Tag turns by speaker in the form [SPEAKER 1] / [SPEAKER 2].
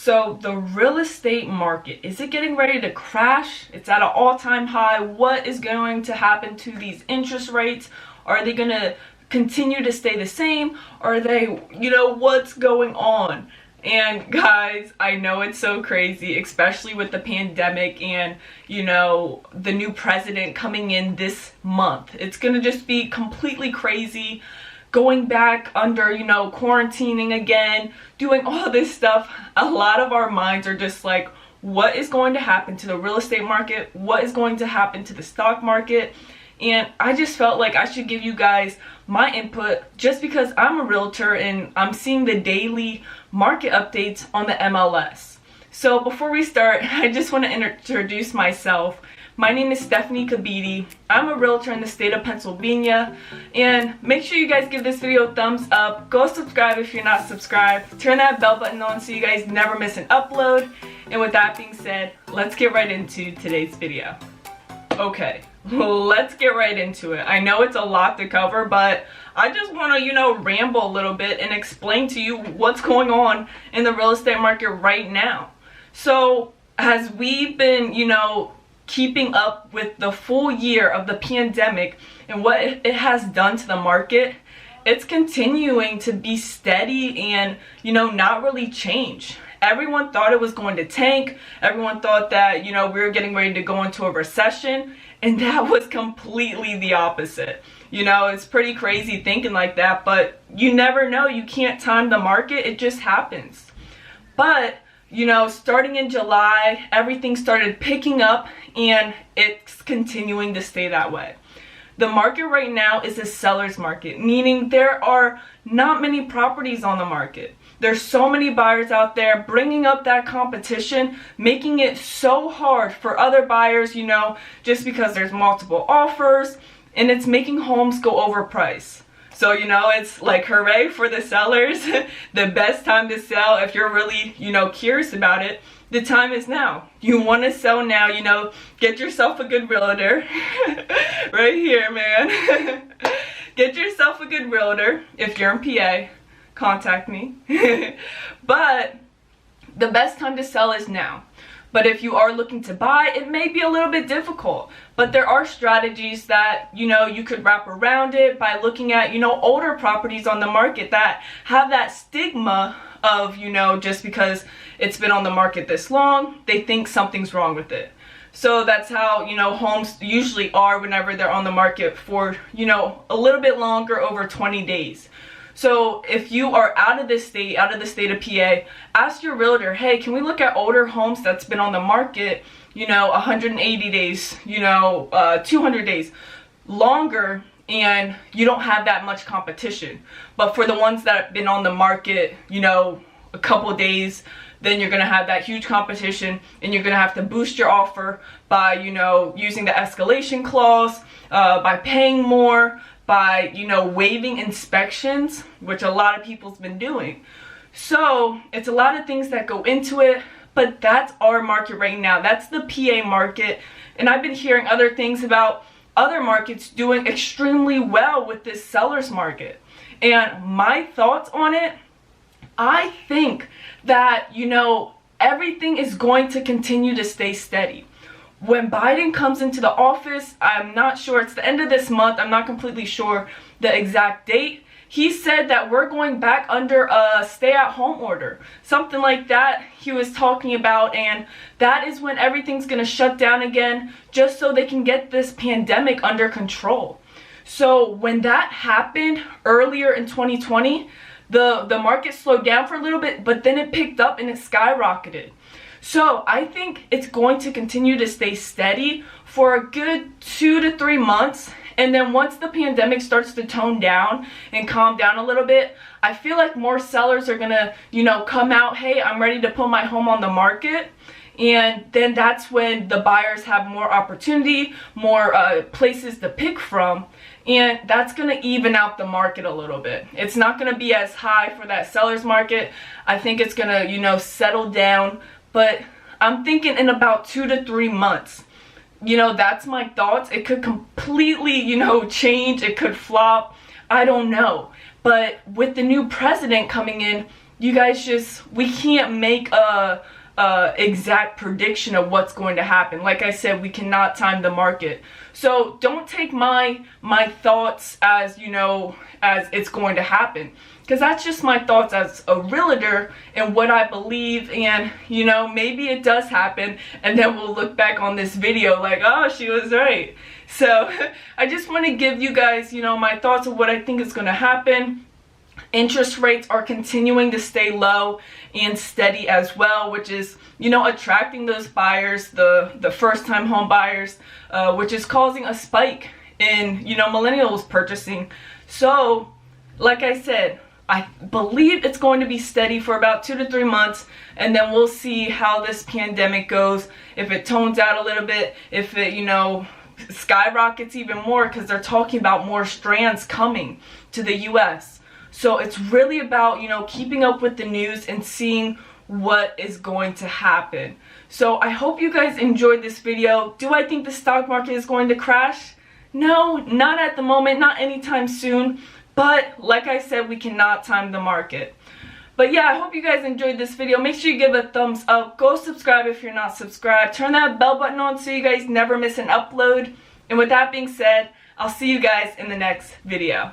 [SPEAKER 1] So the real estate market, is it getting ready to crash? It's at an all-time high. What is going to happen to these interest rates? Are they going to continue to stay the same? Are they, what's going on? And guys, I know it's so crazy, especially with the pandemic and, the new president coming in this month. It's going to just be completely crazy. Going back under, quarantining again, doing all this stuff. A lot of our minds are just like, what is going to happen to the real estate market? What is going to happen to the stock market? And I just felt like I should give you guys my input just because I'm a realtor and I'm seeing the daily market updates on the MLS. So before we start, I just want to introduce myself. My name is Stefanie Kebede. I'm a realtor in the state of Pennsylvania. And make sure you guys give this video a thumbs up. Go subscribe if you're not subscribed. Turn that bell button on so you guys never miss an upload. And with that being said, let's get right into today's video. Okay, let's get right into it. I know it's a lot to cover, but I just want to, ramble a little bit and explain to you what's going on in the real estate market right now. So, as we've been, keeping up with the full year of the pandemic and what it has done to the market, it's continuing to be steady and, not really change. Everyone thought it was going to tank. Everyone thought that, we were getting ready to go into a recession, and that was completely the opposite. It's pretty crazy thinking like that, but you never know. You can't time the market. It just happens. But starting in July, everything started picking up and it's continuing to stay that way. The market right now is a seller's market, meaning there are not many properties on the market. There's so many buyers out there bringing up that competition, making it so hard for other buyers, just because there's multiple offers, and it's making homes go overpriced. So, it's like, hooray for the sellers. The best time to sell, if you're really, curious about it, the time is now. You want to sell now, get yourself a good realtor. Right here, man. Get yourself a good realtor. If you're in PA, contact me. But the best time to sell is now. But if you are looking to buy, it may be a little bit difficult. But there are strategies that, you could wrap around it by looking at, older properties on the market that have that stigma of, just because it's been on the market this long, they think something's wrong with it. So that's how, homes usually are whenever they're on the market for, a little bit longer, over 20 days. So if you are out of the state of PA, ask your realtor, hey, can we look at older homes that's been on the market, 180 days, 200 days longer, and you don't have that much competition. But for the ones that have been on the market, a couple days, then you're going to have that huge competition and you're going to have to boost your offer by, using the escalation clause, by paying more, by, waiving inspections, which a lot of people's been doing. So it's a lot of things that go into it, but that's our market right now. That's the PA market. And I've been hearing other things about other markets doing extremely well with this seller's market. And my thoughts on it, I think that, everything is going to continue to stay steady. When Biden comes into the office, I'm not sure, it's the end of this month, I'm not completely sure the exact date. He said that we're going back under a stay-at-home order. Something like that he was talking about, and that is when everything's going to shut down again just so they can get this pandemic under control. So when that happened earlier in 2020, the market slowed down for a little bit, but then it picked up and it skyrocketed. So I think it's going to continue to stay steady for a good 2 to 3 months. And then once the pandemic starts to tone down and calm down a little bit, I feel like more sellers are going to, come out, hey, I'm ready to put my home on the market. And then that's when the buyers have more opportunity, more places to pick from. And that's going to even out the market a little bit. It's not going to be as high for that seller's market. I think it's going to, settle down. But I'm thinking in about 2 to 3 months. That's my thoughts. It could completely, change. It could flop. I don't know. But with the new president coming in, you guys we can't make a exact prediction of what's going to happen. Like I said, we cannot time the market. So don't take my thoughts as, you know, as it's going to happen, because that's just my thoughts as a realtor and what I believe. And, you know, maybe it does happen, and then we'll look back on this video like, oh, she was right. So I just want to give you guys, you know, my thoughts of what I think is going to happen. Interest rates are continuing to stay low and steady as well, which is, you know, attracting those buyers, the first-time home buyers, which is causing a spike in, you know, millennials purchasing. So, like I said, I believe it's going to be steady for about 2 to 3 months, and then we'll see how this pandemic goes. If it tones out a little bit, if it, you know, skyrockets even more, because they're talking about more strands coming to the US. So it's really about, you know, keeping up with the news and seeing what is going to happen. So I hope you guys enjoyed this video. Do I think the stock market is going to crash? No, not at the moment, not anytime soon. But like I said, we cannot time the market. But yeah, I hope you guys enjoyed this video. Make sure you give a thumbs up. Go subscribe if you're not subscribed. Turn that bell button on so you guys never miss an upload. And with that being said, I'll see you guys in the next video.